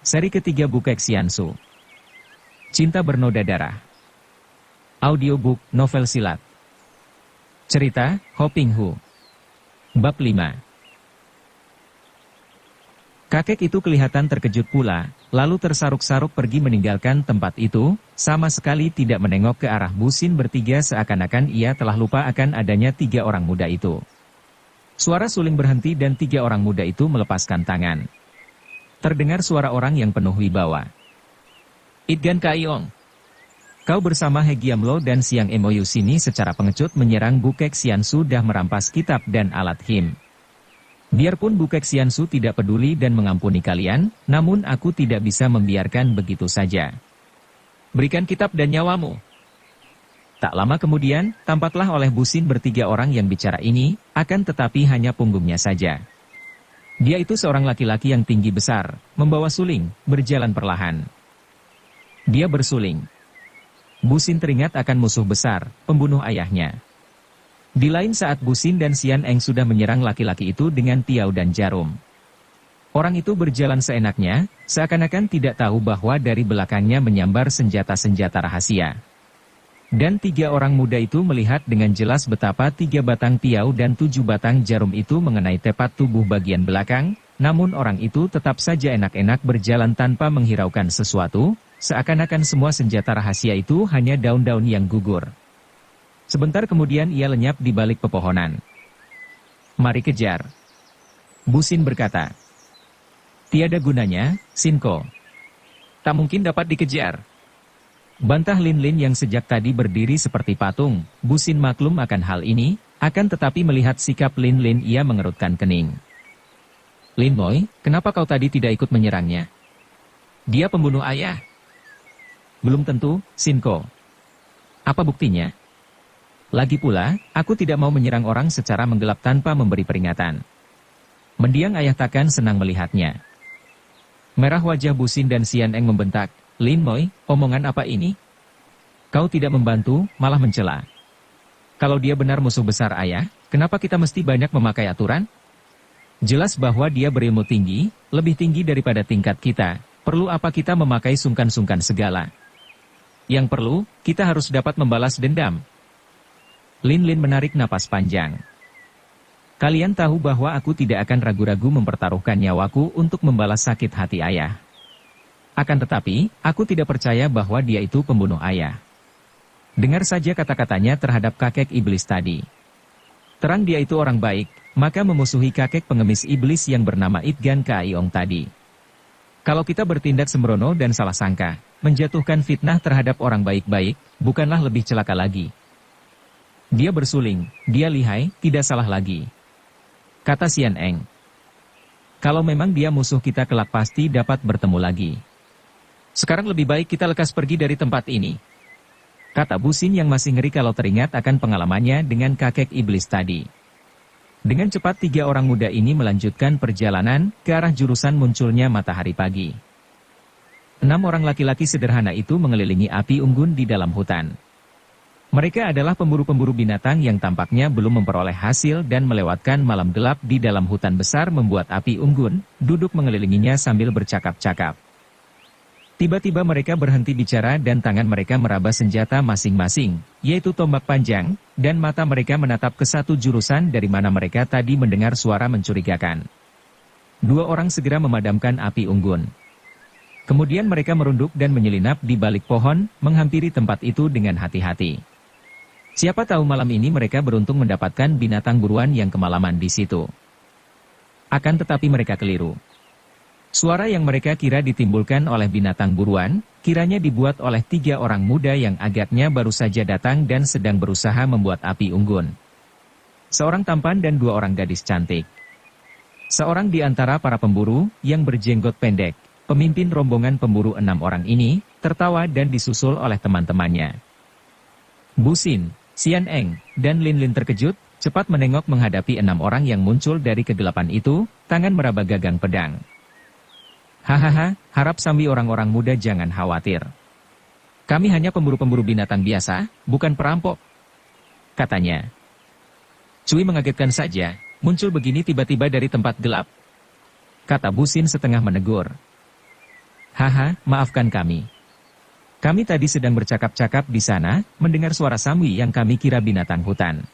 Seri ketiga Bukek Xiansu. Cinta Bernoda Darah. Audiobook, novel silat. Cerita, Ho Ping Hu. Bab 5. Kakek itu kelihatan terkejut pula, lalu tersaruk-saruk pergi meninggalkan tempat itu, sama sekali tidak menengok ke arah Busin bertiga seakan-akan ia telah lupa akan adanya 3 orang muda itu. Suara suling berhenti dan 3 orang muda itu melepaskan tangan. Terdengar suara orang yang penuh wibawa. "Itgan Kaiong, kau bersama He Giamlo dan Siang Emoyu sini secara pengecut menyerang Bukek Xiansu dah merampas kitab dan alat him. Biarpun Bukek Xiansu tidak peduli dan mengampuni kalian, namun aku tidak bisa membiarkan begitu saja. Berikan kitab dan nyawamu." Tak lama kemudian, tampaklah oleh Busin bertiga orang yang bicara ini, akan tetapi hanya punggungnya saja. Dia itu seorang laki-laki yang tinggi besar, membawa suling, berjalan perlahan. Dia bersuling. Busin teringat akan musuh besar, pembunuh ayahnya. Di lain saat Busin dan Xian Eng sudah menyerang laki-laki itu dengan piau dan jarum. Orang itu berjalan seenaknya, seakan-akan tidak tahu bahwa dari belakangnya menyambar senjata-senjata rahasia. Dan 3 orang muda itu melihat dengan jelas betapa 3 batang piau dan 7 batang jarum itu mengenai tepat tubuh bagian belakang, namun orang itu tetap saja enak-enak berjalan tanpa menghiraukan sesuatu, seakan-akan semua senjata rahasia itu hanya daun-daun yang gugur. Sebentar kemudian ia lenyap di balik pepohonan. "Mari kejar," Busin berkata. "Tiada gunanya, Sinko. Tak mungkin dapat dikejar," bantah Lin Lin yang sejak tadi berdiri seperti patung. Busin maklum akan hal ini, akan tetapi melihat sikap Lin Lin ia mengerutkan kening. "Lin Moy, kenapa kau tadi tidak ikut menyerangnya? Dia pembunuh ayah." "Belum tentu, Sinko. Apa buktinya? Lagi pula, aku tidak mau menyerang orang secara menggelap tanpa memberi peringatan." Mendiang ayah takkan senang melihatnya. Merah wajah Busin dan Xian Eng membentak, "Lin Moy, omongan apa ini? Kau tidak membantu, malah mencela. Kalau dia benar musuh besar ayah, kenapa kita mesti banyak memakai aturan? Jelas bahwa dia berilmu tinggi, lebih tinggi daripada tingkat kita. Perlu apa kita memakai sungkan-sungkan segala? Yang perlu, kita harus dapat membalas dendam." Lin Lin menarik napas panjang. "Kalian tahu bahwa aku tidak akan ragu-ragu mempertaruhkan nyawaku untuk membalas sakit hati ayah. Akan tetapi, aku tidak percaya bahwa dia itu pembunuh ayah." Dengar saja kata-katanya terhadap kakek iblis tadi. Terang dia itu orang baik, maka memusuhi kakek pengemis iblis yang bernama Itgan Kaiong tadi. Kalau kita bertindak sembrono dan salah sangka, menjatuhkan fitnah terhadap orang baik-baik, bukanlah lebih celaka lagi. Dia bersuling, dia lihai, tidak salah lagi, kata Xian Eng. Kalau memang dia musuh kita kelak pasti dapat bertemu lagi. Sekarang lebih baik kita lekas pergi dari tempat ini, kata Busin yang masih ngeri kalau teringat akan pengalamannya dengan kakek iblis tadi. Dengan cepat 3 orang muda ini melanjutkan perjalanan ke arah jurusan munculnya matahari pagi. 6 orang laki-laki sederhana itu mengelilingi api unggun di dalam hutan. Mereka adalah pemburu-pemburu binatang yang tampaknya belum memperoleh hasil dan melewatkan malam gelap di dalam hutan besar membuat api unggun, duduk mengelilinginya sambil bercakap-cakap. Tiba-tiba mereka berhenti bicara dan tangan mereka meraba senjata masing-masing, yaitu tombak panjang, dan mata mereka menatap ke satu jurusan dari mana mereka tadi mendengar suara mencurigakan. 2 orang segera memadamkan api unggun. Kemudian mereka merunduk dan menyelinap di balik pohon, menghampiri tempat itu dengan hati-hati. Siapa tahu malam ini mereka beruntung mendapatkan binatang buruan yang kemalaman di situ. Akan tetapi mereka keliru. Suara yang mereka kira ditimbulkan oleh binatang buruan, kiranya dibuat oleh 3 orang muda yang agaknya baru saja datang dan sedang berusaha membuat api unggun. Seorang tampan dan 2 orang gadis cantik. Seorang di antara para pemburu, yang berjenggot pendek, pemimpin rombongan pemburu 6 orang ini, tertawa dan disusul oleh teman-temannya. Busin, Xian Eng, dan Lin Lin terkejut, cepat menengok menghadapi 6 orang yang muncul dari kegelapan itu, tangan meraba gagang pedang. "Hahaha, harap sambi orang-orang muda jangan khawatir. Kami hanya pemburu-pemburu binatang biasa, bukan perampok," katanya. Cui mengagetkan saja, muncul begini tiba-tiba dari tempat gelap, kata Busin setengah menegur. Haha, maafkan kami. Kami tadi sedang bercakap-cakap di sana, mendengar suara Samwi yang kami kira binatang hutan.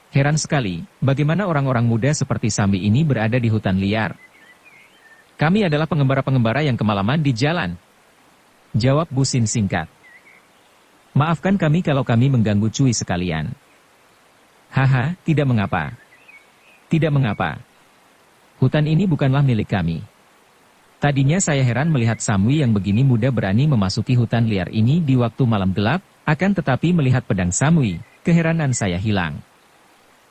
Heran sekali, bagaimana orang-orang muda seperti Samwi ini berada di hutan liar. Kami adalah pengembara-pengembara yang kemalaman di jalan. Jawab Busin singkat. Maafkan kami kalau kami mengganggu cuy sekalian. Haha, tidak mengapa. Tidak mengapa. Hutan ini bukanlah milik kami. Tadinya saya heran melihat Samwi yang begini muda berani memasuki hutan liar ini di waktu malam gelap, akan tetapi melihat pedang Samwi, keheranan saya hilang.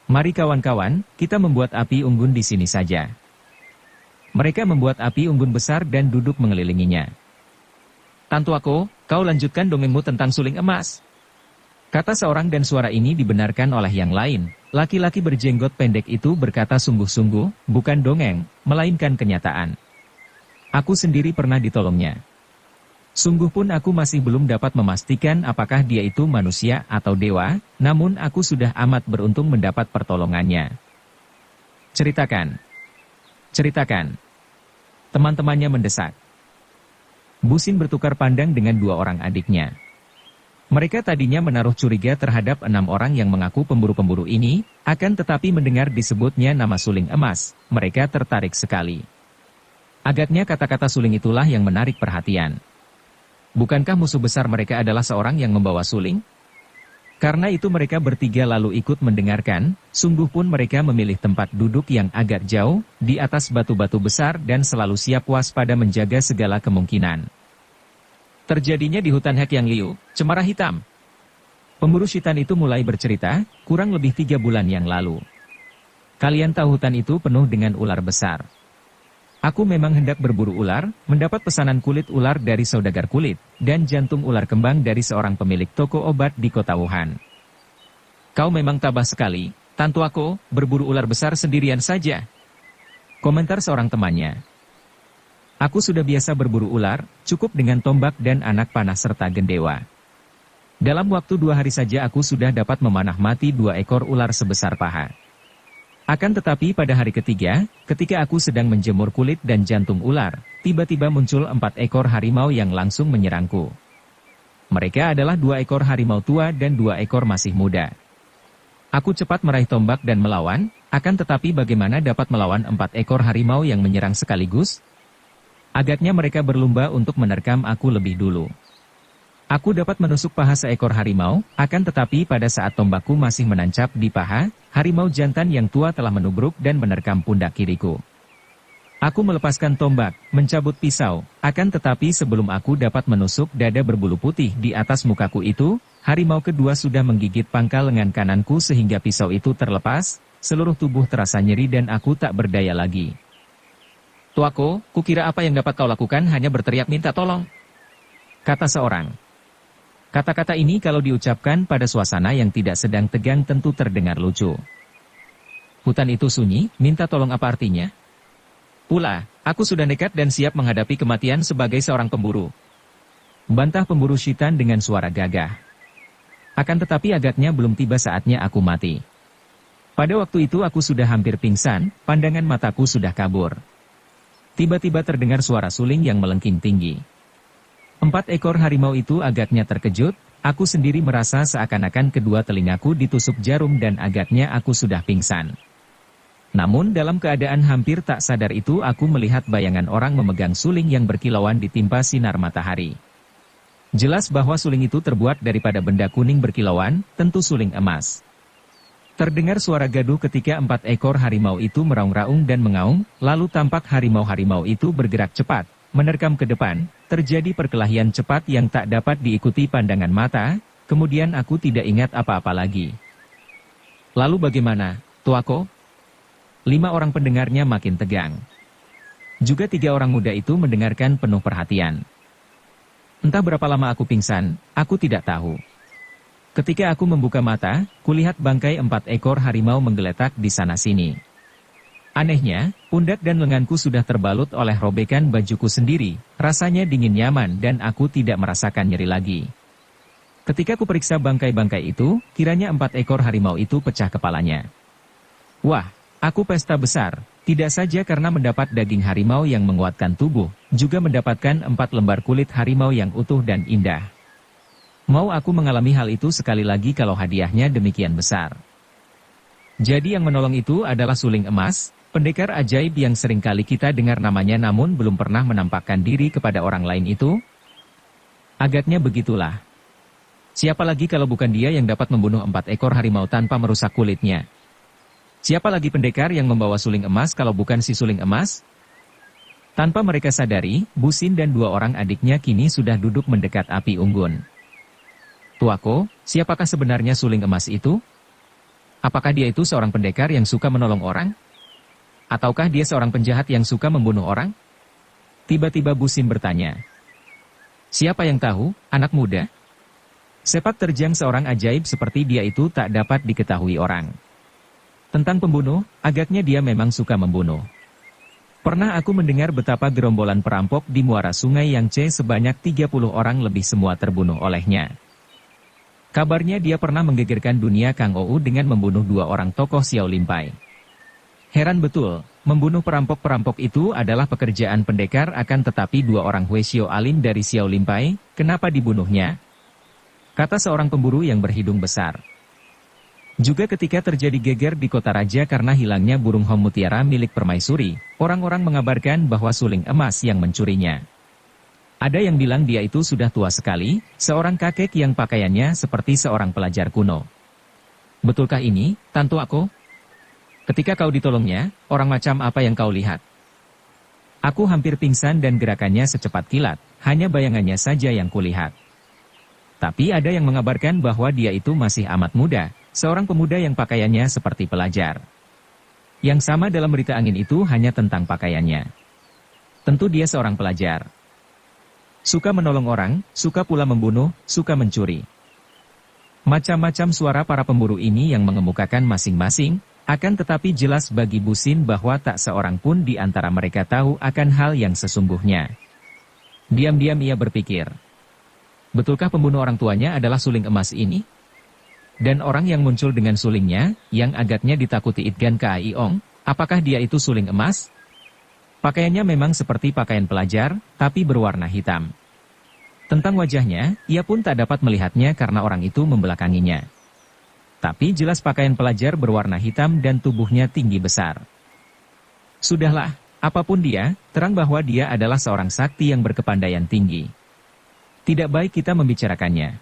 Mari kawan-kawan, kita membuat api unggun di sini saja. Mereka membuat api unggun besar dan duduk mengelilinginya. Tantuako, kau lanjutkan dongengmu tentang suling emas. Kata seorang dan suara ini dibenarkan oleh yang lain. Laki-laki berjenggot pendek itu berkata sungguh-sungguh, bukan dongeng, melainkan kenyataan. Aku sendiri pernah ditolongnya. Sungguh pun aku masih belum dapat memastikan apakah dia itu manusia atau dewa, namun aku sudah amat beruntung mendapat pertolongannya. Ceritakan. Ceritakan. Teman-temannya mendesak. Busin bertukar pandang dengan dua orang adiknya. Mereka tadinya menaruh curiga terhadap 6 orang yang mengaku pemburu-pemburu ini, akan tetapi mendengar disebutnya nama suling emas, mereka tertarik sekali. Agaknya kata-kata suling itulah yang menarik perhatian. Bukankah musuh besar mereka adalah seorang yang membawa suling? Karena itu mereka bertiga lalu ikut mendengarkan, sungguh pun mereka memilih tempat duduk yang agak jauh, di atas batu-batu besar dan selalu siap waspada menjaga segala kemungkinan. Terjadinya di hutan Hek Yang Liu, Cemara Hitam. Pemburu Shitan itu mulai bercerita, kurang lebih 3 bulan yang lalu. Kalian tahu hutan itu penuh dengan ular besar. Aku memang hendak berburu ular, mendapat pesanan kulit ular dari saudagar kulit, dan jantung ular kembang dari seorang pemilik toko obat di kota Wuhan. Kau memang tabah sekali, Tantuako, berburu ular besar sendirian saja. Komentar seorang temannya. Aku sudah biasa berburu ular, cukup dengan tombak dan anak panah serta gendewa. Dalam waktu 2 hari saja aku sudah dapat memanah mati 2 ekor ular sebesar paha. Akan tetapi pada hari ketiga, ketika aku sedang menjemur kulit dan jantung ular, tiba-tiba muncul 4 ekor harimau yang langsung menyerangku. Mereka adalah 2 ekor harimau tua dan 2 ekor masih muda. Aku cepat meraih tombak dan melawan, akan tetapi bagaimana dapat melawan 4 ekor harimau yang menyerang sekaligus? Agaknya mereka berlomba untuk menerkam aku lebih dulu. Aku dapat menusuk paha seekor harimau, akan tetapi pada saat tombakku masih menancap di paha, harimau jantan yang tua telah menubruk dan menerkam pundak kiriku. Aku melepaskan tombak, mencabut pisau, akan tetapi sebelum aku dapat menusuk dada berbulu putih di atas mukaku itu, harimau kedua sudah menggigit pangkal lengan kananku sehingga pisau itu terlepas, seluruh tubuh terasa nyeri dan aku tak berdaya lagi. Tuako, kukira apa yang dapat kau lakukan hanya berteriak minta tolong. Kata seorang. Kata-kata ini kalau diucapkan pada suasana yang tidak sedang tegang tentu terdengar lucu. Hutan itu sunyi, minta tolong apa artinya? Pula, aku sudah nekat dan siap menghadapi kematian sebagai seorang pemburu. Bantah pemburu Shitan dengan suara gagah. Akan tetapi agaknya belum tiba saatnya aku mati. Pada waktu itu aku sudah hampir pingsan, pandangan mataku sudah kabur. Tiba-tiba terdengar suara suling yang melengking tinggi. 4 ekor harimau itu agaknya terkejut, aku sendiri merasa seakan-akan kedua telingaku ditusuk jarum dan agaknya aku sudah pingsan. Namun dalam keadaan hampir tak sadar itu aku melihat bayangan orang memegang suling yang berkilauan ditimpa sinar matahari. Jelas bahwa suling itu terbuat daripada benda kuning berkilauan, tentu suling emas. Terdengar suara gaduh ketika 4 ekor harimau itu meraung-raung dan mengaung, lalu tampak harimau-harimau itu bergerak cepat, menerkam ke depan, terjadi perkelahian cepat yang tak dapat diikuti pandangan mata, kemudian aku tidak ingat apa-apa lagi. Lalu bagaimana, Tuako? 5 orang pendengarnya makin tegang. Juga 3 orang muda itu mendengarkan penuh perhatian. Entah berapa lama aku pingsan, aku tidak tahu. Ketika aku membuka mata, kulihat bangkai 4 ekor harimau menggeletak di sana-sini. Anehnya, pundak dan lenganku sudah terbalut oleh robekan bajuku sendiri, rasanya dingin nyaman dan aku tidak merasakan nyeri lagi. Ketika ku periksa bangkai-bangkai itu, kiranya 4 ekor harimau itu pecah kepalanya. Wah, aku pesta besar, tidak saja karena mendapat daging harimau yang menguatkan tubuh, juga mendapatkan 4 lembar kulit harimau yang utuh dan indah. Mau aku mengalami hal itu sekali lagi kalau hadiahnya demikian besar. Jadi yang menolong itu adalah suling emas, pendekar ajaib yang seringkali kita dengar namanya namun belum pernah menampakkan diri kepada orang lain itu? Agaknya begitulah. Siapa lagi kalau bukan dia yang dapat membunuh 4 ekor harimau tanpa merusak kulitnya? Siapa lagi pendekar yang membawa suling emas kalau bukan si suling emas? Tanpa mereka sadari, Busin dan 2 orang adiknya kini sudah duduk mendekat api unggun. Tuako, siapakah sebenarnya suling emas itu? Apakah dia itu seorang pendekar yang suka menolong orang? Ataukah dia seorang penjahat yang suka membunuh orang? Tiba-tiba Busin bertanya. Siapa yang tahu, anak muda? Sepak terjang seorang ajaib seperti dia itu tak dapat diketahui orang. Tentang pembunuh, agaknya dia memang suka membunuh. Pernah aku mendengar betapa gerombolan perampok di muara sungai Yangtze sebanyak 30 orang lebih semua terbunuh olehnya. Kabarnya dia pernah menggegerkan dunia Kang Ou dengan membunuh 2 orang tokoh Xiao Limpai. Heran betul, membunuh perampok-perampok itu adalah pekerjaan pendekar akan tetapi 2 orang Hueshio Alin dari Xiao Limpai, kenapa dibunuhnya? Kata seorang pemburu yang berhidung besar. Juga ketika terjadi geger di kota raja karena hilangnya burung hom mutiara milik permaisuri, orang-orang mengabarkan bahwa suling emas yang mencurinya. Ada yang bilang dia itu sudah tua sekali, seorang kakek yang pakaiannya seperti seorang pelajar kuno. Betulkah ini, Tantu aku? Ketika kau ditolongnya, orang macam apa yang kau lihat? Aku hampir pingsan dan gerakannya secepat kilat, hanya bayangannya saja yang kulihat. Tapi ada yang mengabarkan bahwa dia itu masih amat muda, seorang pemuda yang pakaiannya seperti pelajar. Yang sama dalam berita angin itu hanya tentang pakaiannya. Tentu dia seorang pelajar. Suka menolong orang, suka pula membunuh, suka mencuri. Macam-macam suara para pemburu ini yang mengemukakan masing-masing, akan tetapi jelas bagi Busin bahwa tak seorang pun di antara mereka tahu akan hal yang sesungguhnya. Diam-diam ia berpikir. Betulkah pembunuh orang tuanya adalah suling emas ini? Dan orang yang muncul dengan sulingnya, yang agaknya ditakuti Itgan Kaiong, apakah dia itu suling emas? Pakaiannya memang seperti pakaian pelajar, tapi berwarna hitam. Tentang wajahnya, ia pun tak dapat melihatnya karena orang itu membelakanginya. Tapi jelas pakaian pelajar berwarna hitam dan tubuhnya tinggi besar. Sudahlah, apapun dia, terang bahwa dia adalah seorang sakti yang berkepandaian tinggi. Tidak baik kita membicarakannya.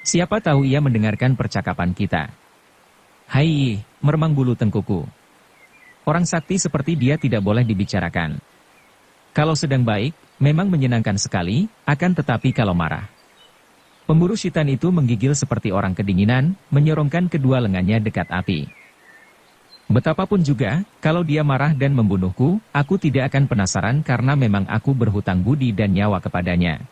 Siapa tahu ia mendengarkan percakapan kita. Hai, meremang bulu tengkuku. Orang sakti seperti dia tidak boleh dibicarakan. Kalau sedang baik, memang menyenangkan sekali, akan tetapi kalau marah. Pemburu syaitan itu menggigil seperti orang kedinginan, menyorongkan kedua lengannya dekat api. Betapapun juga, kalau dia marah dan membunuhku, aku tidak akan penasaran karena memang aku berhutang budi dan nyawa kepadanya.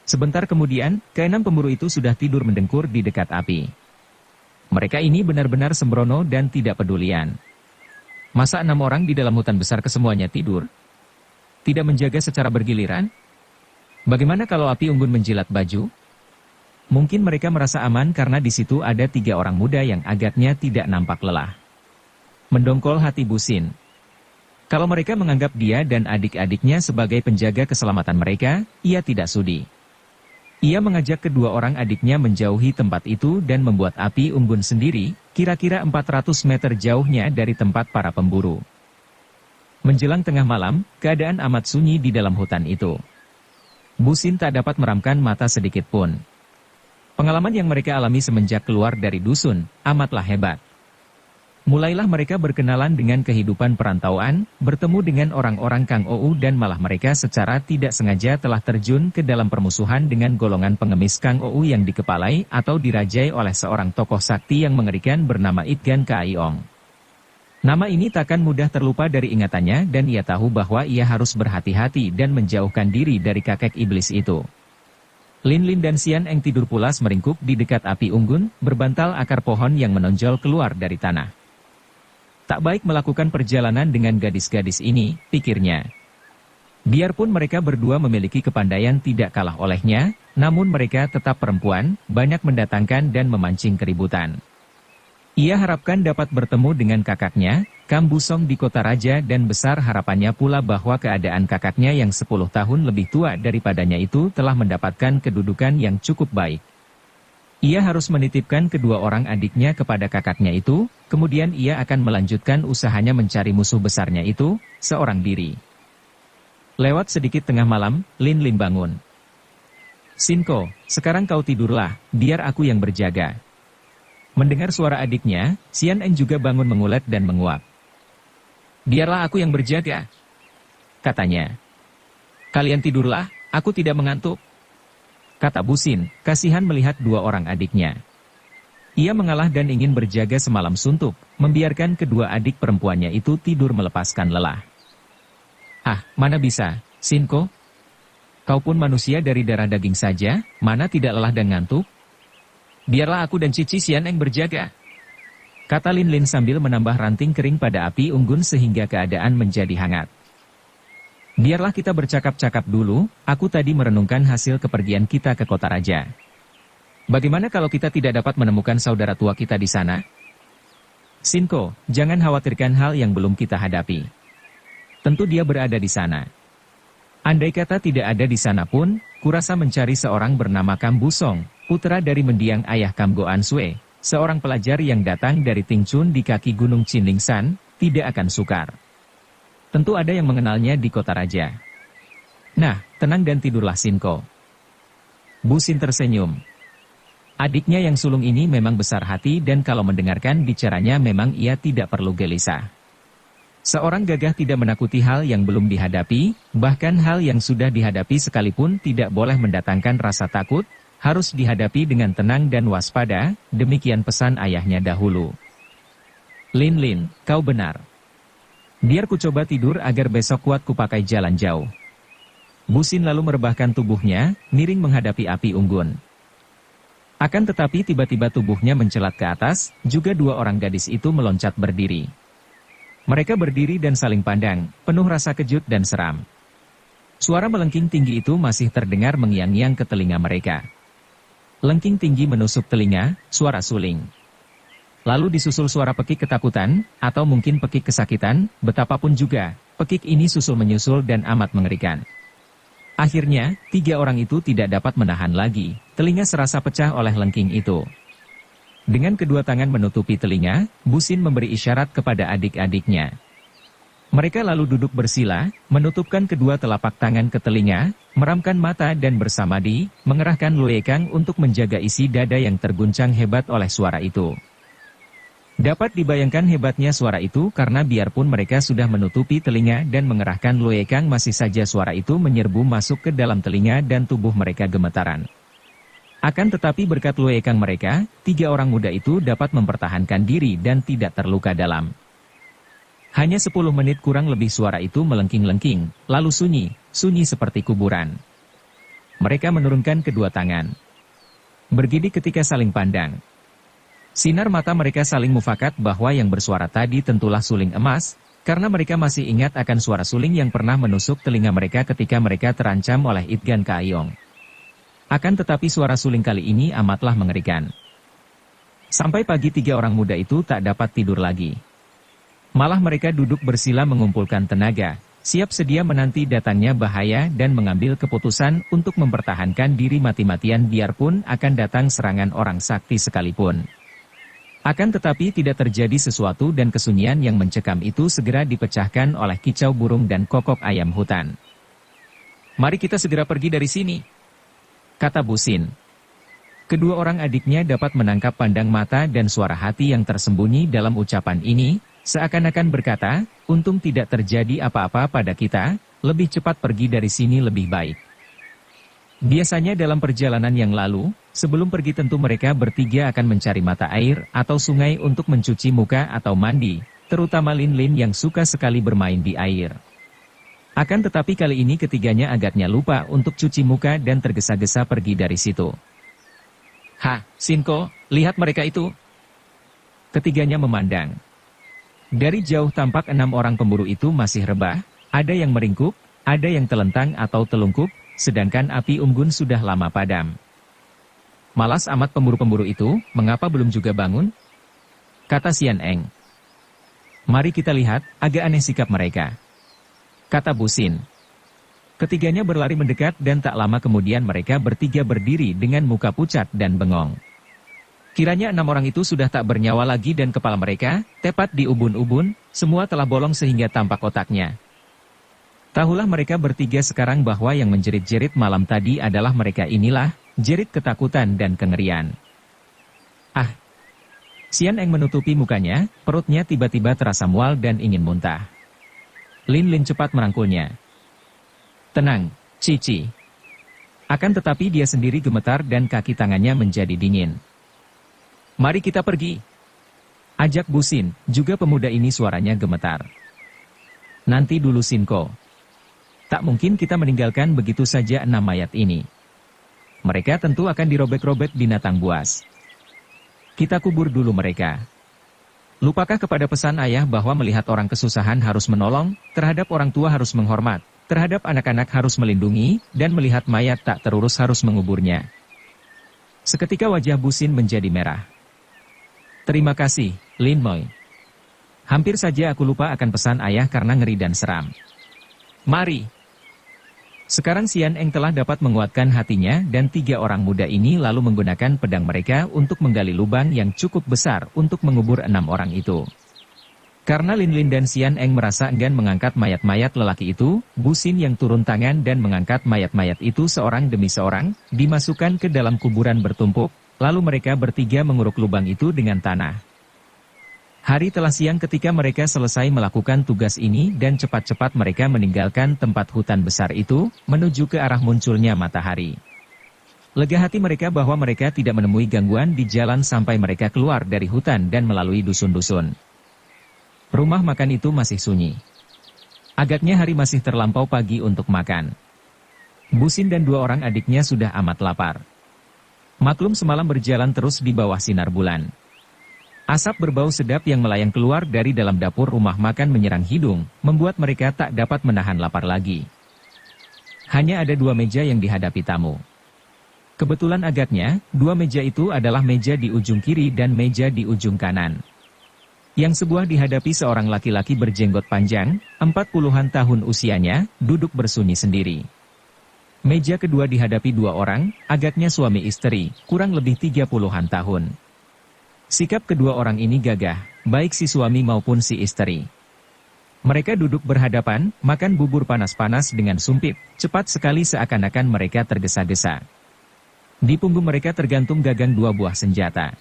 Sebentar kemudian, keenam pemburu itu sudah tidur mendengkur di dekat api. Mereka ini benar-benar sembrono dan tidak pedulian. Masa 6 orang di dalam hutan besar kesemuanya tidur? Tidak menjaga secara bergiliran? Bagaimana kalau api unggun menjilat baju? Mungkin mereka merasa aman karena di situ ada 3 orang muda yang agaknya tidak nampak lelah. Mendongkol hati Busin. Kalau mereka menganggap dia dan adik-adiknya sebagai penjaga keselamatan mereka, ia tidak sudi. Ia mengajak kedua orang adiknya menjauhi tempat itu dan membuat api unggun sendiri, kira-kira 400 meter jauhnya dari tempat para pemburu. Menjelang tengah malam, keadaan amat sunyi di dalam hutan itu. Busin tak dapat meramkan mata sedikit pun. Pengalaman yang mereka alami semenjak keluar dari dusun, amatlah hebat. Mulailah mereka berkenalan dengan kehidupan perantauan, bertemu dengan orang-orang Kang Ou dan malah mereka secara tidak sengaja telah terjun ke dalam permusuhan dengan golongan pengemis Kang Ou yang dikepalai atau dirajai oleh seorang tokoh sakti yang mengerikan bernama Itgan Kaiong. Nama ini takkan mudah terlupa dari ingatannya dan ia tahu bahwa ia harus berhati-hati dan menjauhkan diri dari kakek iblis itu. Lin Lin dan Xian Eng tidur pulas meringkuk di dekat api unggun, berbantal akar pohon yang menonjol keluar dari tanah. Tak baik melakukan perjalanan dengan gadis-gadis ini, pikirnya. Biarpun mereka berdua memiliki kepandaian tidak kalah olehnya, namun mereka tetap perempuan, banyak mendatangkan dan memancing keributan. Ia harapkan dapat bertemu dengan kakaknya, Kam Busong di kota raja dan besar harapannya pula bahwa keadaan kakaknya yang 10 tahun lebih tua daripadanya itu telah mendapatkan kedudukan yang cukup baik. Ia harus menitipkan kedua orang adiknya kepada kakaknya itu, kemudian ia akan melanjutkan usahanya mencari musuh besarnya itu, seorang diri. Lewat sedikit tengah malam, Lin Lin bangun. Sinko, sekarang kau tidurlah, biar aku yang berjaga. Mendengar suara adiknya, Xian Eng juga bangun mengulet dan menguap. Biarlah aku yang berjaga, katanya. Kalian tidurlah, aku tidak mengantuk, kata Busin, kasihan melihat dua orang adiknya. Ia mengalah dan ingin berjaga semalam suntuk, membiarkan kedua adik perempuannya itu tidur melepaskan lelah. Ah, mana bisa, Sinko? Kau pun manusia dari darah daging saja, mana tidak lelah dan ngantuk? Biarlah aku dan Cici Xian Eng berjaga, kata Lin Lin sambil menambah ranting kering pada api unggun sehingga keadaan menjadi hangat. Biarlah kita bercakap-cakap dulu, aku tadi merenungkan hasil kepergian kita ke kota raja. Bagaimana kalau kita tidak dapat menemukan saudara tua kita di sana? Sinko, jangan khawatirkan hal yang belum kita hadapi. Tentu dia berada di sana. Andai kata tidak ada di sana pun, kurasa mencari seorang bernama Kam Busong, putra dari mendiang ayah Kam Goan Sue, seorang pelajar yang datang dari Tingchun di kaki gunung Qinlingshan, tidak akan sukar. Tentu ada yang mengenalnya di kota raja. Nah, tenang dan tidurlah Sinko. Busin tersenyum. Adiknya yang sulung ini memang besar hati dan kalau mendengarkan bicaranya memang ia tidak perlu gelisah. Seorang gagah tidak menakuti hal yang belum dihadapi, bahkan hal yang sudah dihadapi sekalipun tidak boleh mendatangkan rasa takut, harus dihadapi dengan tenang dan waspada, demikian pesan ayahnya dahulu. Lin Lin, kau benar. Biar ku coba tidur agar besok kuat kupakai jalan jauh. Busin lalu merebahkan tubuhnya, miring menghadapi api unggun. Akan tetapi tiba-tiba tubuhnya mencelat ke atas, juga dua orang gadis itu meloncat berdiri. Mereka berdiri dan saling pandang, penuh rasa kejut dan seram. Suara melengking tinggi itu masih terdengar mengiang-iang ke telinga mereka. Lengking tinggi menusuk telinga, suara suling. Lalu disusul suara pekik ketakutan, atau mungkin pekik kesakitan, betapapun juga, pekik ini susul-menyusul dan amat mengerikan. Akhirnya, tiga orang itu tidak dapat menahan lagi, telinga serasa pecah oleh lengking itu. Dengan kedua tangan menutupi telinga, Busin memberi isyarat kepada adik-adiknya. Mereka lalu duduk bersila, menutupkan kedua telapak tangan ke telinga, meramkan mata dan bersamadi, mengerahkan luekang untuk menjaga isi dada yang terguncang hebat oleh suara itu. Dapat dibayangkan hebatnya suara itu karena biarpun mereka sudah menutupi telinga dan mengerahkan luekang masih saja suara itu menyerbu masuk ke dalam telinga dan tubuh mereka gemetaran. Akan tetapi berkat luekang mereka, tiga orang muda itu dapat mempertahankan diri dan tidak terluka dalam. Hanya 10 menit kurang lebih suara itu melengking-lengking, lalu sunyi seperti kuburan. Mereka menurunkan kedua tangan. Bergidik ketika saling pandang. Sinar mata mereka saling mufakat bahwa yang bersuara tadi tentulah suling emas, karena mereka masih ingat akan suara suling yang pernah menusuk telinga mereka ketika mereka terancam oleh Itgan Kaayong. Akan tetapi suara suling kali ini amatlah mengerikan. Sampai pagi tiga orang muda itu tak dapat tidur lagi. Malah mereka duduk bersila mengumpulkan tenaga, siap sedia menanti datangnya bahaya dan mengambil keputusan untuk mempertahankan diri mati-matian biarpun akan datang serangan orang sakti sekalipun. Akan tetapi tidak terjadi sesuatu dan kesunyian yang mencekam itu segera dipecahkan oleh kicau burung dan kokok ayam hutan. Mari kita segera pergi dari sini, kata Busin. Kedua orang adiknya dapat menangkap pandang mata dan suara hati yang tersembunyi dalam ucapan ini, seakan-akan berkata, untung tidak terjadi apa-apa pada kita, lebih cepat pergi dari sini lebih baik. Biasanya dalam perjalanan yang lalu, sebelum pergi tentu mereka bertiga akan mencari mata air atau sungai untuk mencuci muka atau mandi, terutama Lin Lin yang suka sekali bermain di air. Akan tetapi kali ini ketiganya agaknya lupa untuk cuci muka dan tergesa-gesa pergi dari situ. Ha, Sinko, lihat mereka itu. Ketiganya memandang. Dari jauh tampak 6 orang pemburu itu masih rebah, ada yang meringkuk, ada yang telentang atau telungkup, sedangkan api unggun sudah lama padam. Malas amat pemburu-pemburu itu, mengapa belum juga bangun? kata Xian Eng. Mari kita lihat, agak aneh sikap mereka, kata Busin. Ketiganya berlari mendekat dan tak lama kemudian mereka bertiga berdiri dengan muka pucat dan bengong. Kiranya 6 orang itu sudah tak bernyawa lagi dan kepala mereka, tepat di ubun-ubun, semua telah bolong sehingga tampak otaknya. Tahulah mereka bertiga sekarang bahwa yang menjerit-jerit malam tadi adalah mereka inilah, jerit ketakutan dan kengerian. Ah! Xian Eng menutupi mukanya, perutnya tiba-tiba terasa mual dan ingin muntah. Lin Lin cepat merangkulnya. Tenang, Cici. Akan tetapi dia sendiri gemetar dan kaki tangannya menjadi dingin. Mari kita pergi. Ajak Busin, juga pemuda ini suaranya gemetar. Nanti dulu Sinko. Tak mungkin kita meninggalkan begitu saja 6 mayat ini. Mereka tentu akan dirobek-robek binatang buas. Kita kubur dulu mereka. Lupakah kepada pesan ayah bahwa melihat orang kesusahan harus menolong, terhadap orang tua harus menghormat, terhadap anak-anak harus melindungi, dan melihat mayat tak terurus harus menguburnya. Seketika wajah Busin menjadi merah. Terima kasih, Lin Moi. Hampir saja aku lupa akan pesan ayah karena ngeri dan seram. Mari. Sekarang Xian Eng telah dapat menguatkan hatinya dan 3 orang muda ini lalu menggunakan pedang mereka untuk menggali lubang yang cukup besar untuk mengubur 6 orang itu. Karena Lin Lin dan Xian Eng merasa enggan mengangkat mayat-mayat lelaki itu, Busin yang turun tangan dan mengangkat mayat-mayat itu seorang demi seorang, dimasukkan ke dalam kuburan bertumpuk, lalu mereka bertiga menguruk lubang itu dengan tanah. Hari telah siang ketika mereka selesai melakukan tugas ini dan cepat-cepat mereka meninggalkan tempat hutan besar itu, menuju ke arah munculnya matahari. Lega hati mereka bahwa mereka tidak menemui gangguan di jalan sampai mereka keluar dari hutan dan melalui dusun-dusun. Rumah makan itu masih sunyi. Agaknya hari masih terlampau pagi untuk makan. Busin dan 2 orang adiknya sudah amat lapar. Maklum semalam berjalan terus di bawah sinar bulan. Asap berbau sedap yang melayang keluar dari dalam dapur rumah makan menyerang hidung, membuat mereka tak dapat menahan lapar lagi. Hanya ada 2 meja yang dihadapi tamu. Kebetulan agaknya, 2 meja itu adalah meja di ujung kiri dan meja di ujung kanan. Yang sebuah dihadapi seorang laki-laki berjenggot panjang, 40-an tahun usianya, duduk bersunyi sendiri. Meja kedua dihadapi 2 orang, agaknya suami istri, kurang lebih 30-an tahun. Sikap kedua orang ini gagah, baik si suami maupun si istri. Mereka duduk berhadapan, makan bubur panas-panas dengan sumpit, cepat sekali seakan-akan mereka tergesa-gesa. Di punggung mereka tergantung gagang 2 buah senjata.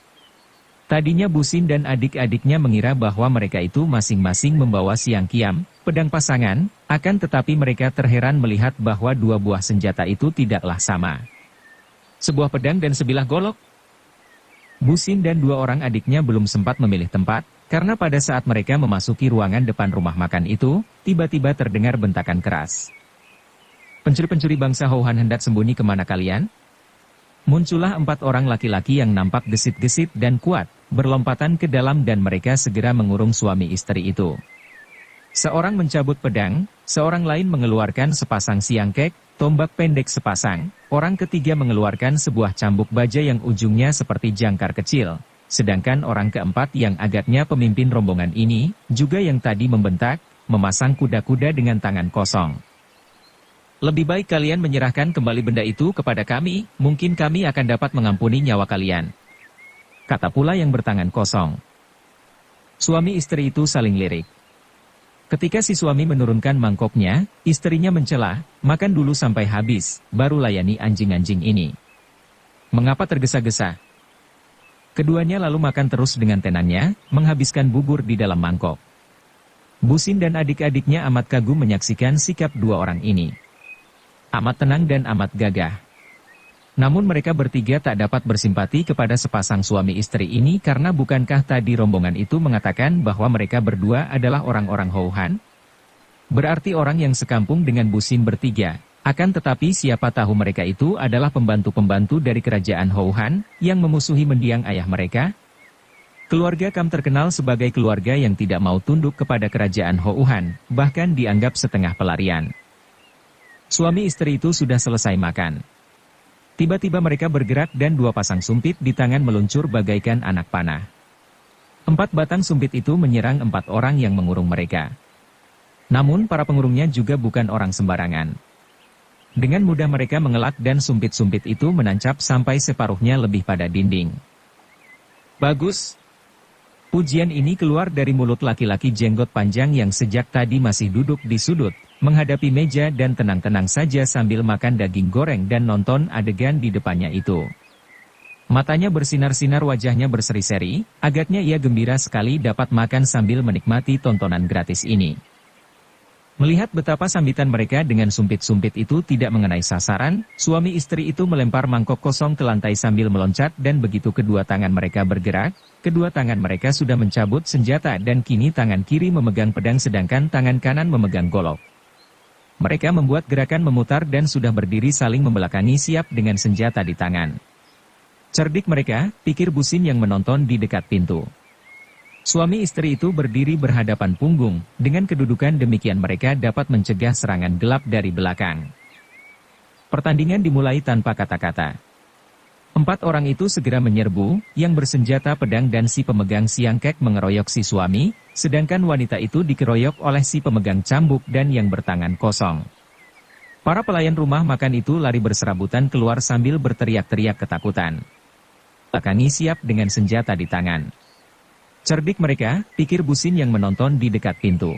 Tadinya Busin dan adik-adiknya mengira bahwa mereka itu masing-masing membawa siang kiam, pedang pasangan, akan tetapi mereka terheran melihat bahwa 2 buah senjata itu tidaklah sama. Sebuah pedang dan sebilah golok. Busin dan 2 orang adiknya belum sempat memilih tempat, karena pada saat mereka memasuki ruangan depan rumah makan itu, tiba-tiba terdengar bentakan keras. Pencuri-pencuri bangsa Houhan hendak sembunyi kemana kalian? Muncullah 4 orang laki-laki yang nampak gesit-gesit dan kuat, berlompatan ke dalam dan mereka segera mengurung suami istri itu. Seorang mencabut pedang, seorang lain mengeluarkan sepasang siangkek, tombak pendek sepasang, orang ketiga mengeluarkan sebuah cambuk baja yang ujungnya seperti jangkar kecil, sedangkan orang keempat yang agaknya pemimpin rombongan ini, juga yang tadi membentak, memasang kuda-kuda dengan tangan kosong. Lebih baik kalian menyerahkan kembali benda itu kepada kami, mungkin kami akan dapat mengampuni nyawa kalian. Kata pula yang bertangan kosong. Suami istri itu saling lirik. Ketika si suami menurunkan mangkoknya, istrinya mencela, makan dulu sampai habis, baru layani anjing-anjing ini. Mengapa tergesa-gesa? Keduanya lalu makan terus dengan tenangnya, menghabiskan bubur di dalam mangkok. Busin dan adik-adiknya amat kagum menyaksikan sikap 2 orang ini. Amat tenang dan amat gagah. Namun mereka bertiga tak dapat bersimpati kepada sepasang suami istri ini karena bukankah tadi rombongan itu mengatakan bahwa mereka berdua adalah orang-orang Houhan? Berarti orang yang sekampung dengan Busin bertiga. Akan tetapi siapa tahu mereka itu adalah pembantu-pembantu dari kerajaan Houhan yang memusuhi mendiang ayah mereka? Keluarga Kam terkenal sebagai keluarga yang tidak mau tunduk kepada kerajaan Houhan, bahkan dianggap setengah pelarian. Suami istri itu sudah selesai makan. Tiba-tiba mereka bergerak dan 2 pasang sumpit di tangan meluncur bagaikan anak panah. 4 batang sumpit itu menyerang 4 orang yang mengurung mereka. Namun para pengurungnya juga bukan orang sembarangan. Dengan mudah mereka mengelak dan sumpit-sumpit itu menancap sampai separuhnya lebih pada dinding. Bagus. Pujian ini keluar dari mulut laki-laki jenggot panjang yang sejak tadi masih duduk di sudut, menghadapi meja dan tenang-tenang saja sambil makan daging goreng dan nonton adegan di depannya itu. Matanya bersinar-sinar, wajahnya berseri-seri, agaknya ia gembira sekali dapat makan sambil menikmati tontonan gratis ini. Melihat betapa sambitan mereka dengan sumpit-sumpit itu tidak mengenai sasaran, suami istri itu melempar mangkok kosong ke lantai sambil meloncat dan begitu kedua tangan mereka bergerak, kedua tangan mereka sudah mencabut senjata dan kini tangan kiri memegang pedang sedangkan tangan kanan memegang golok. Mereka membuat gerakan memutar dan sudah berdiri saling membelakangi siap dengan senjata di tangan. Cerdik mereka, pikir Busin yang menonton di dekat pintu. Suami istri itu berdiri berhadapan punggung, dengan kedudukan demikian mereka dapat mencegah serangan gelap dari belakang. Pertandingan dimulai tanpa kata-kata. 4 orang itu segera menyerbu, yang bersenjata pedang dan si pemegang siangkek mengeroyok si suami, sedangkan wanita itu dikeroyok oleh si pemegang cambuk dan yang bertangan kosong. Para pelayan rumah makan itu lari berserabutan keluar sambil berteriak-teriak ketakutan. Belakangnya siap dengan senjata di tangan. Cerdik mereka, pikir Busin yang menonton di dekat pintu.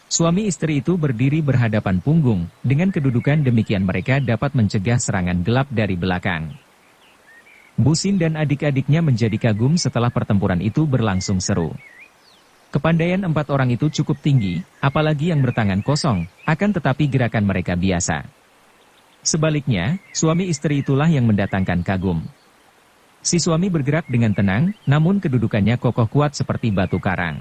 Suami istri itu berdiri berhadapan punggung, dengan kedudukan demikian mereka dapat mencegah serangan gelap dari belakang. Busin dan adik-adiknya menjadi kagum setelah pertempuran itu berlangsung seru. Kepandaian 4 orang itu cukup tinggi, apalagi yang bertangan kosong, akan tetapi gerakan mereka biasa. Sebaliknya, suami istri itulah yang mendatangkan kagum. Si suami bergerak dengan tenang, namun kedudukannya kokoh kuat seperti batu karang.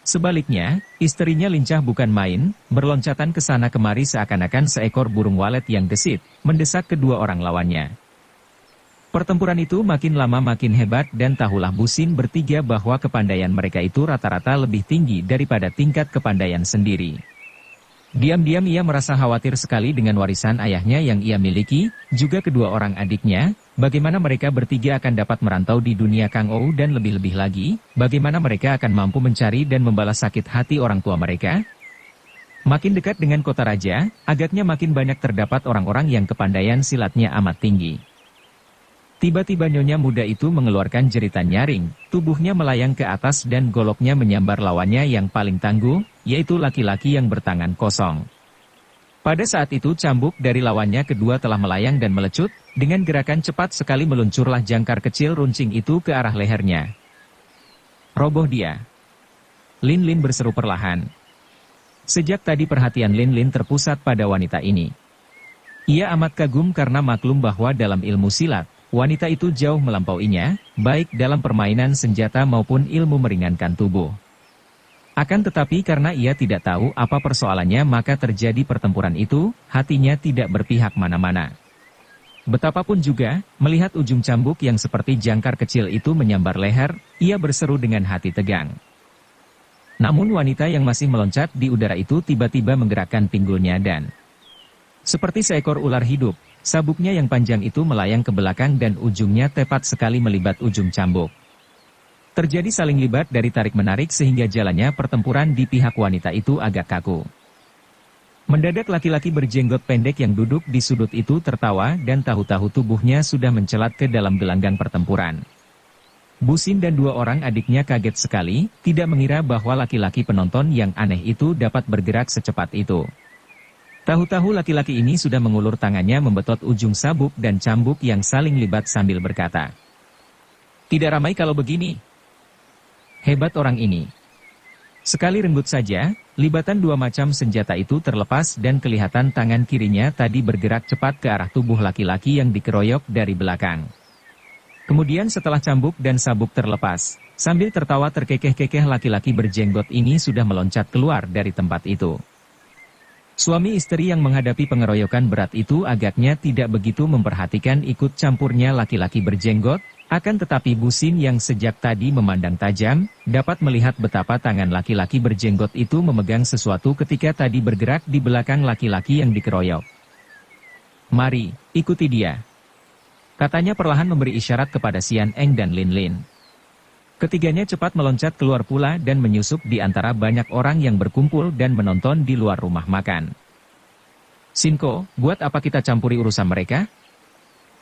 Sebaliknya, istrinya lincah bukan main, berloncatan ke sana kemari seakan-akan seekor burung walet yang gesit, mendesak kedua orang lawannya. Pertempuran itu makin lama makin hebat dan tahulah Busin bertiga bahwa kepandaian mereka itu rata-rata lebih tinggi daripada tingkat kepandaian sendiri. Diam-diam ia merasa khawatir sekali dengan warisan ayahnya yang ia miliki, juga kedua orang adiknya, bagaimana mereka bertiga akan dapat merantau di dunia Kang Ou dan lebih-lebih lagi, bagaimana mereka akan mampu mencari dan membalas sakit hati orang tua mereka. Makin dekat dengan kota raja, agaknya makin banyak terdapat orang-orang yang kepandaian silatnya amat tinggi. Tiba-tiba nyonya muda itu mengeluarkan jeritan nyaring, tubuhnya melayang ke atas dan goloknya menyambar lawannya yang paling tangguh, yaitu laki-laki yang bertangan kosong. Pada saat itu cambuk dari lawannya kedua telah melayang dan melecut, dengan gerakan cepat sekali meluncurlah jangkar kecil runcing itu ke arah lehernya. Roboh dia. Lin Lin berseru perlahan. Sejak tadi perhatian Lin Lin terpusat pada wanita ini. Ia amat kagum karena maklum bahwa dalam ilmu silat, wanita itu jauh melampauinya, baik dalam permainan senjata maupun ilmu meringankan tubuh. Akan tetapi karena ia tidak tahu apa persoalannya maka terjadi pertempuran itu, hatinya tidak berpihak mana-mana. Betapapun juga, melihat ujung cambuk yang seperti jangkar kecil itu menyambar leher, ia berseru dengan hati tegang. Namun wanita yang masih meloncat di udara itu tiba-tiba menggerakkan pinggulnya dan seperti seekor ular hidup, sabuknya yang panjang itu melayang ke belakang dan ujungnya tepat sekali melibat ujung cambuk. Terjadi saling libat dari tarik-menarik sehingga jalannya pertempuran di pihak wanita itu agak kaku. Mendadak laki-laki berjenggot pendek yang duduk di sudut itu tertawa dan tahu-tahu tubuhnya sudah mencelat ke dalam gelanggang pertempuran. Busin dan 2 orang adiknya kaget sekali, tidak mengira bahwa laki-laki penonton yang aneh itu dapat bergerak secepat itu. Tahu-tahu laki-laki ini sudah mengulur tangannya membetot ujung sabuk dan cambuk yang saling libat sambil berkata, "Tidak ramai kalau begini. Hebat orang ini." Sekali renggut saja, libatan 2 macam senjata itu terlepas dan kelihatan tangan kirinya tadi bergerak cepat ke arah tubuh laki-laki yang dikeroyok dari belakang. Kemudian setelah cambuk dan sabuk terlepas, sambil tertawa terkekeh-kekeh laki-laki berjenggot ini sudah meloncat keluar dari tempat itu. Suami istri yang menghadapi pengeroyokan berat itu agaknya tidak begitu memperhatikan ikut campurnya laki-laki berjenggot, akan tetapi Busin yang sejak tadi memandang tajam, dapat melihat betapa tangan laki-laki berjenggot itu memegang sesuatu ketika tadi bergerak di belakang laki-laki yang dikeroyok. "Mari, ikuti dia," katanya perlahan memberi isyarat kepada Sian Eng dan Lin Lin. Ketiganya cepat meloncat keluar pula dan menyusup di antara banyak orang yang berkumpul dan menonton di luar rumah makan. Shinko, buat apa kita campuri urusan mereka?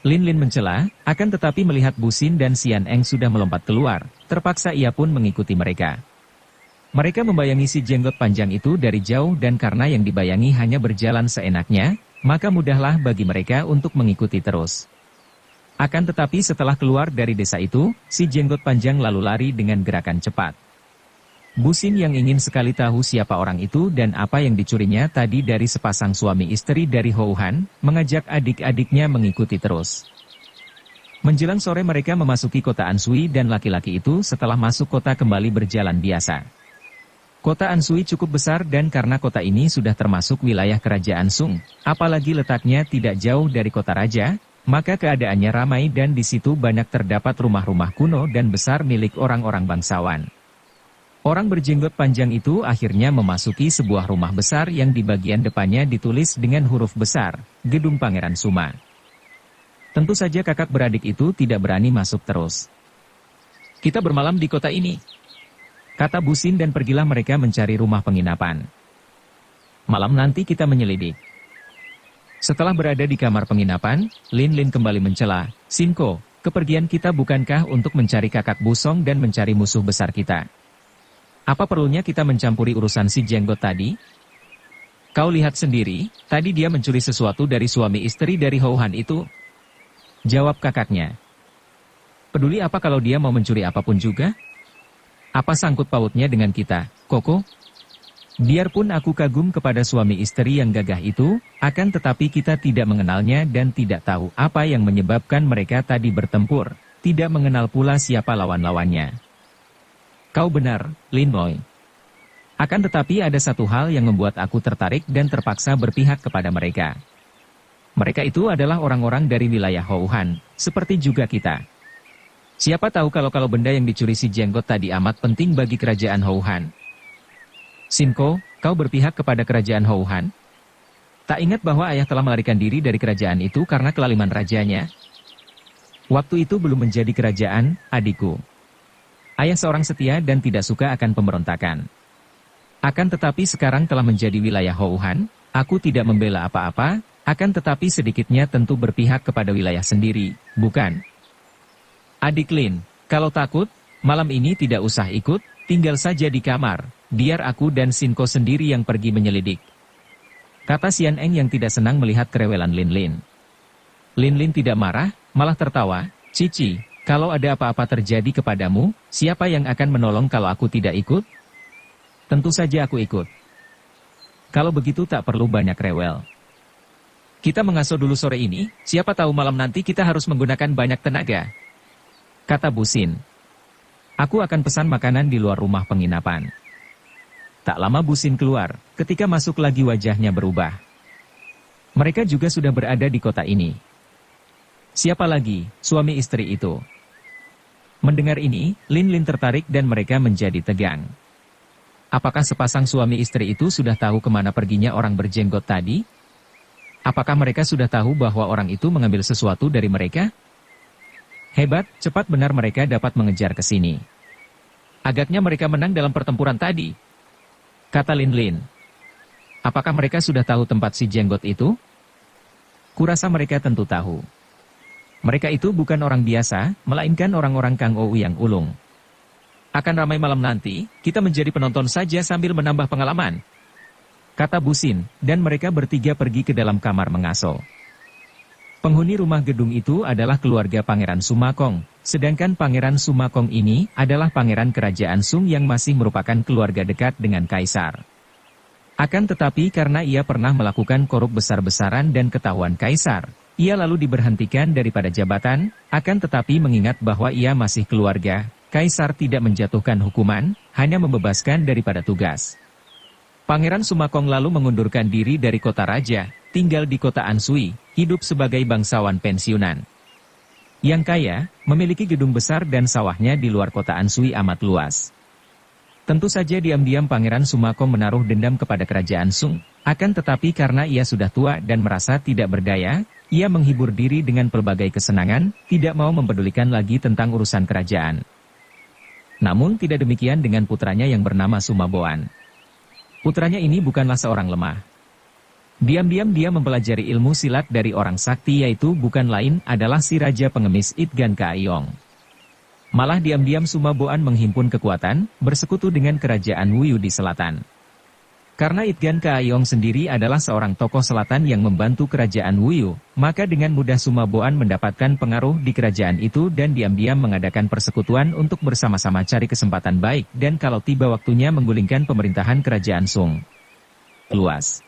Lin Lin mencela, akan tetapi melihat Bu Xin dan Xian Eng sudah melompat keluar, terpaksa ia pun mengikuti mereka. Mereka membayangi si jenggot panjang itu dari jauh dan karena yang dibayangi hanya berjalan seenaknya, maka mudahlah bagi mereka untuk mengikuti terus. Akan tetapi setelah keluar dari desa itu, si jenggot panjang lalu lari dengan gerakan cepat. Bu Xin yang ingin sekali tahu siapa orang itu dan apa yang dicurinya tadi dari sepasang suami istri dari Houhan, mengajak adik-adiknya mengikuti terus. Menjelang sore mereka memasuki kota Anshui dan laki-laki itu setelah masuk kota kembali berjalan biasa. Kota Anshui cukup besar dan karena kota ini sudah termasuk wilayah kerajaan Sung, apalagi letaknya tidak jauh dari kota raja, maka keadaannya ramai dan di situ banyak terdapat rumah-rumah kuno dan besar milik orang-orang bangsawan. Orang berjenggot panjang itu akhirnya memasuki sebuah rumah besar yang di bagian depannya ditulis dengan huruf besar, Gedung Pangeran Suma. Tentu saja kakak beradik itu tidak berani masuk terus. Kita bermalam di kota ini, kata Bu Xin dan pergilah mereka mencari rumah penginapan. Malam nanti kita menyelidik. Setelah berada di kamar penginapan, Lin Lin kembali mencela, Shinko, kepergian kita bukankah untuk mencari kakak busong dan mencari musuh besar kita? Apa perlunya kita mencampuri urusan si jenggot tadi? Kau lihat sendiri, tadi dia mencuri sesuatu dari suami istri dari Houhan itu. Jawab kakaknya. Peduli apa kalau dia mau mencuri apapun juga? Apa sangkut pautnya dengan kita, Koko? Biarpun aku kagum kepada suami istri yang gagah itu, akan tetapi kita tidak mengenalnya dan tidak tahu apa yang menyebabkan mereka tadi bertempur, tidak mengenal pula siapa lawan-lawannya. Kau benar, Lin Moy. Akan tetapi ada satu hal yang membuat aku tertarik dan terpaksa berpihak kepada mereka. Mereka itu adalah orang-orang dari wilayah Houhan, seperti juga kita. Siapa tahu kalau benda yang dicuri si jenggot tadi amat penting bagi kerajaan Houhan. Shinko, kau berpihak kepada kerajaan Houhan? Tak ingat bahwa ayah telah melarikan diri dari kerajaan itu karena kelaliman rajanya? Waktu itu belum menjadi kerajaan, adikku. Ayah seorang setia dan tidak suka akan pemberontakan. Akan tetapi sekarang telah menjadi wilayah Houhan, aku tidak membela apa-apa, akan tetapi sedikitnya tentu berpihak kepada wilayah sendiri, bukan? Adik Lin, kalau takut, malam ini tidak usah ikut, tinggal saja di kamar. Biar aku dan Shinko sendiri yang pergi menyelidik. Kata Xian Eng yang tidak senang melihat kerewelan Lin Lin. Lin Lin tidak marah, malah tertawa. Cici, kalau ada apa-apa terjadi kepadamu, siapa yang akan menolong kalau aku tidak ikut? Tentu saja aku ikut. Kalau begitu tak perlu banyak rewel. Kita mengasuh dulu sore ini, siapa tahu malam nanti kita harus menggunakan banyak tenaga. Kata Bu Xin. Aku akan pesan makanan di luar rumah penginapan. Tak lama Bu Xin keluar, ketika masuk lagi wajahnya berubah. Mereka juga sudah berada di kota ini. Siapa lagi, suami istri itu? Mendengar ini, Lin Lin tertarik dan mereka menjadi tegang. Apakah sepasang suami istri itu sudah tahu kemana perginya orang berjenggot tadi? Apakah mereka sudah tahu bahwa orang itu mengambil sesuatu dari mereka? Hebat, cepat benar mereka dapat mengejar ke sini. Agaknya mereka menang dalam pertempuran tadi. Kata Lin Lin. Apakah mereka sudah tahu tempat si jenggot itu? Kurasa mereka tentu tahu. Mereka itu bukan orang biasa, melainkan orang-orang Kang Ou yang ulung. Akan ramai malam nanti, kita menjadi penonton saja sambil menambah pengalaman. Kata Bu Xin, dan mereka bertiga pergi ke dalam kamar mengasuh. Penghuni rumah gedung itu adalah keluarga Pangeran Sumakong, sedangkan Pangeran Sumakong ini adalah pangeran kerajaan Sung yang masih merupakan keluarga dekat dengan kaisar. Akan tetapi karena ia pernah melakukan korup besar-besaran dan ketahuan kaisar, ia lalu diberhentikan daripada jabatan, akan tetapi mengingat bahwa ia masih keluarga, kaisar tidak menjatuhkan hukuman, hanya membebaskan daripada tugas. Pangeran Sumakong lalu mengundurkan diri dari kota raja, tinggal di kota Anshui, hidup sebagai bangsawan pensiunan. Yang kaya, memiliki gedung besar dan sawahnya di luar kota Anshui amat luas. Tentu saja diam-diam Pangeran Sumakong menaruh dendam kepada kerajaan Sung, akan tetapi karena ia sudah tua dan merasa tidak berdaya, ia menghibur diri dengan pelbagai kesenangan, tidak mau mempedulikan lagi tentang urusan kerajaan. Namun tidak demikian dengan putranya yang bernama Sumaboan. Putranya ini bukanlah seorang lemah. Diam-diam dia mempelajari ilmu silat dari orang sakti, yaitu bukan lain adalah si Raja Pengemis Itgan Kaayong. Malah diam-diam Sumaboan menghimpun kekuatan, bersekutu dengan kerajaan Wuyu di selatan. Karena Itgan Kaayong sendiri adalah seorang tokoh selatan yang membantu kerajaan Wuyu, maka dengan mudah Sumaboan mendapatkan pengaruh di kerajaan itu dan diam-diam mengadakan persekutuan untuk bersama-sama cari kesempatan baik dan kalau tiba waktunya menggulingkan pemerintahan kerajaan Sung. Luas.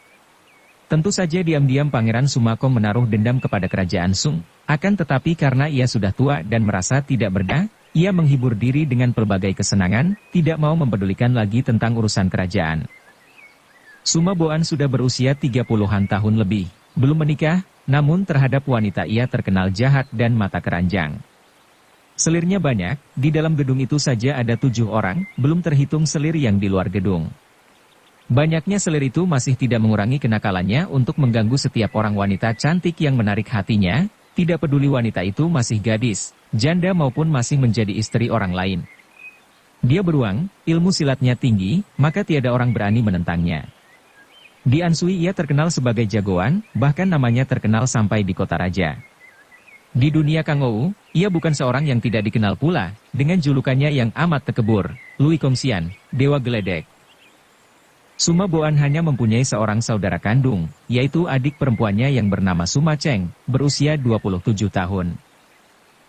Tentu saja diam-diam Pangeran Sumakong menaruh dendam kepada kerajaan Sung, akan tetapi karena ia sudah tua dan merasa tidak berdaya, ia menghibur diri dengan pelbagai kesenangan, tidak mau mempedulikan lagi tentang urusan kerajaan. Sumaboan sudah berusia 30-an tahun lebih, belum menikah, namun terhadap wanita ia terkenal jahat dan mata keranjang. Selirnya banyak, di dalam gedung itu saja ada 7 orang, belum terhitung selir yang di luar gedung. Banyaknya selir itu masih tidak mengurangi kenakalannya untuk mengganggu setiap orang wanita cantik yang menarik hatinya, tidak peduli wanita itu masih gadis, janda maupun masih menjadi istri orang lain. Dia beruang, ilmu silatnya tinggi, maka tiada orang berani menentangnya. Di Ansui ia terkenal sebagai jagoan, bahkan namanya terkenal sampai di kota raja. Di dunia Kangou, ia bukan seorang yang tidak dikenal pula, dengan julukannya yang amat tekebur, Lui Kongsian, Dewa Geledek. Sumaboan hanya mempunyai seorang saudara kandung, yaitu adik perempuannya yang bernama Suma Cheng, berusia 27 tahun.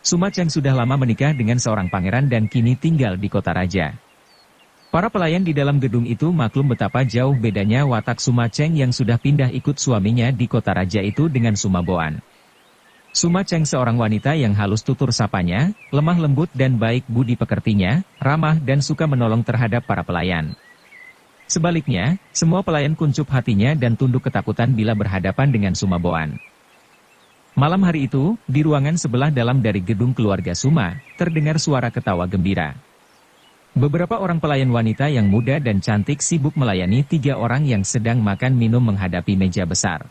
Suma Cheng sudah lama menikah dengan seorang pangeran dan kini tinggal di kota raja. Para pelayan di dalam gedung itu maklum betapa jauh bedanya watak Suma Cheng yang sudah pindah ikut suaminya di kota raja itu dengan Sumaboan. Suma Cheng seorang wanita yang halus tutur sapanya, lemah lembut dan baik budi pekertinya, ramah dan suka menolong terhadap para pelayan. Sebaliknya, semua pelayan kuncup hatinya dan tunduk ketakutan bila berhadapan dengan Sumaboan. Malam hari itu, di ruangan sebelah dalam dari gedung keluarga Suma, terdengar suara ketawa gembira. Beberapa orang pelayan wanita yang muda dan cantik sibuk melayani 3 orang yang sedang makan minum menghadapi meja besar.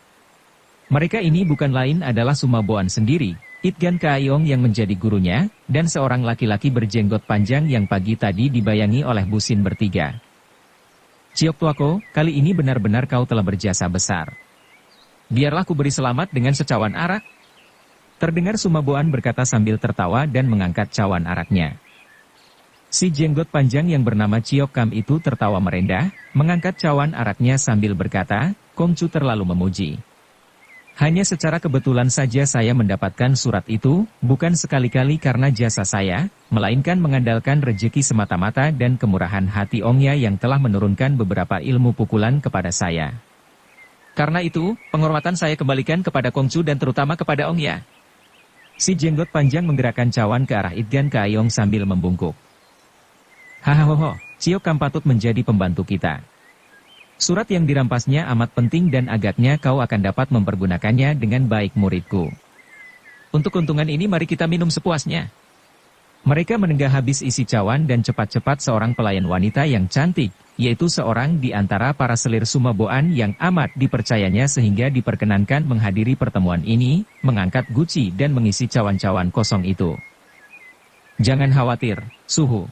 Mereka ini bukan lain adalah Sumaboan sendiri, Itgan Kaayong yang menjadi gurunya, dan seorang laki-laki berjenggot panjang yang pagi tadi dibayangi oleh Busin bertiga. Ciok tuako, kali ini benar-benar kau telah berjasa besar. Biarlah ku beri selamat dengan secawan arak. Terdengar Sumaboan berkata sambil tertawa dan mengangkat cawan araknya. Si jenggot panjang yang bernama Ciok Kam itu tertawa merendah, mengangkat cawan araknya sambil berkata, Kongcu terlalu memuji. Hanya secara kebetulan saja saya mendapatkan surat itu, bukan sekali-kali karena jasa saya, melainkan mengandalkan rejeki semata-mata dan kemurahan hati Ongya yang telah menurunkan beberapa ilmu pukulan kepada saya. Karena itu, penghormatan saya kembalikan kepada Kongcu dan terutama kepada Ongya. Si jenggot panjang menggerakkan cawan ke arah Itgan Kaayong sambil membungkuk. Hahaha, Ciok Kam patut menjadi pembantu kita. Surat yang dirampasnya amat penting dan agaknya kau akan dapat mempergunakannya dengan baik muridku. Untuk keuntungan ini mari kita minum sepuasnya. Mereka menenggah habis isi cawan dan cepat-cepat seorang pelayan wanita yang cantik, yaitu seorang di antara para selir Sumaboan yang amat dipercayanya sehingga diperkenankan menghadiri pertemuan ini, mengangkat guci dan mengisi cawan-cawan kosong itu. Jangan khawatir, Suhu.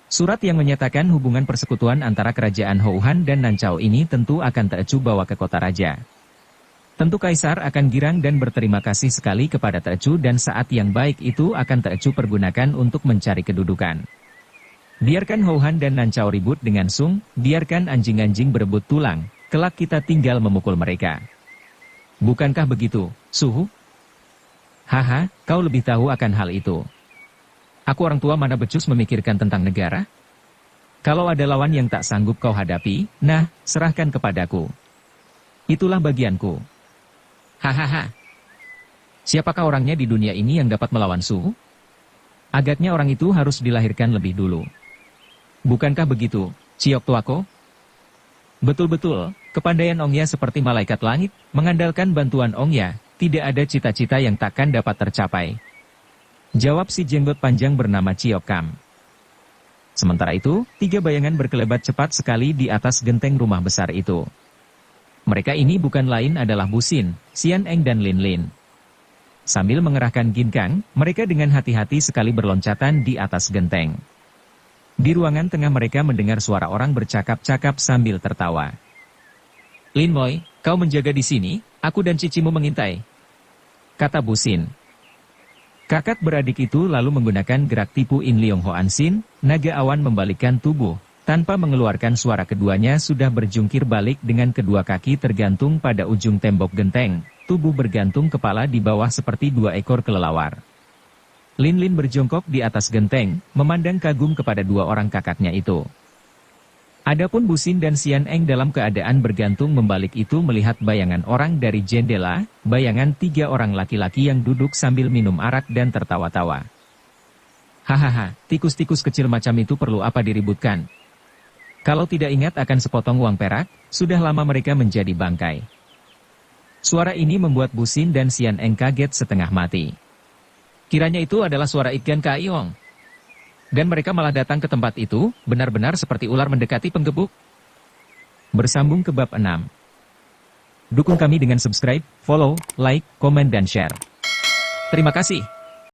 Surat yang menyatakan hubungan persekutuan antara kerajaan Houhan dan Nancao ini tentu akan Teocu bawa ke kota raja. Tentu Kaisar akan girang dan berterima kasih sekali kepada Teocu dan saat yang baik itu akan Teocu pergunakan untuk mencari kedudukan. Biarkan Houhan dan Nancao ribut dengan Sung, biarkan anjing-anjing berebut tulang, kelak kita tinggal memukul mereka. Bukankah begitu, Suhu? Haha, kau lebih tahu akan hal itu. Aku orang tua mana becus memikirkan tentang negara? Kalau ada lawan yang tak sanggup kau hadapi, nah, serahkan kepadaku. Itulah bagianku. Hahaha. Siapakah orangnya di dunia ini yang dapat melawan Su? Agaknya orang itu harus dilahirkan lebih dulu. Bukankah begitu, Ciok Tuako? Betul-betul, kepandaian Ongya seperti malaikat langit, mengandalkan bantuan Ongya, tidak ada cita-cita yang takkan dapat tercapai. Jawab si jenggot panjang bernama Ciok Kam. Sementara itu, 3 bayangan berkelebat cepat sekali di atas genteng rumah besar itu. Mereka ini bukan lain adalah Busin, Sian Eng dan Lin Lin. Sambil mengerahkan ginkang, mereka dengan hati-hati sekali berloncatan di atas genteng. Di ruangan tengah mereka mendengar suara orang bercakap-cakap sambil tertawa. Lin Moy, kau menjaga di sini, aku dan cicimu mengintai, kata Bu Xin. Kakak beradik itu lalu menggunakan gerak tipu In Leong Hoan Sin, naga awan membalikkan tubuh. Tanpa mengeluarkan suara keduanya sudah berjungkir balik dengan kedua kaki tergantung pada ujung tembok genteng, tubuh bergantung kepala di bawah seperti dua ekor kelelawar. Lin Lin berjongkok di atas genteng, memandang kagum kepada dua orang kakaknya itu. Adapun Bu Xin dan Xian Eng dalam keadaan bergantung membalik itu melihat bayangan orang dari jendela, bayangan 3 orang laki-laki yang duduk sambil minum arak dan tertawa-tawa. Hahaha, tikus-tikus kecil macam itu perlu apa diributkan? Kalau tidak ingat akan sepotong uang perak, sudah lama mereka menjadi bangkai. Suara ini membuat Bu Xin dan Xian Eng kaget setengah mati. Kiranya itu adalah suara Ikan Kaiong. Dan mereka malah datang ke tempat itu, benar-benar seperti ular mendekati penggebuk. Bersambung ke bab 6. Dukung kami dengan subscribe, follow, like, komen dan share. Terima kasih.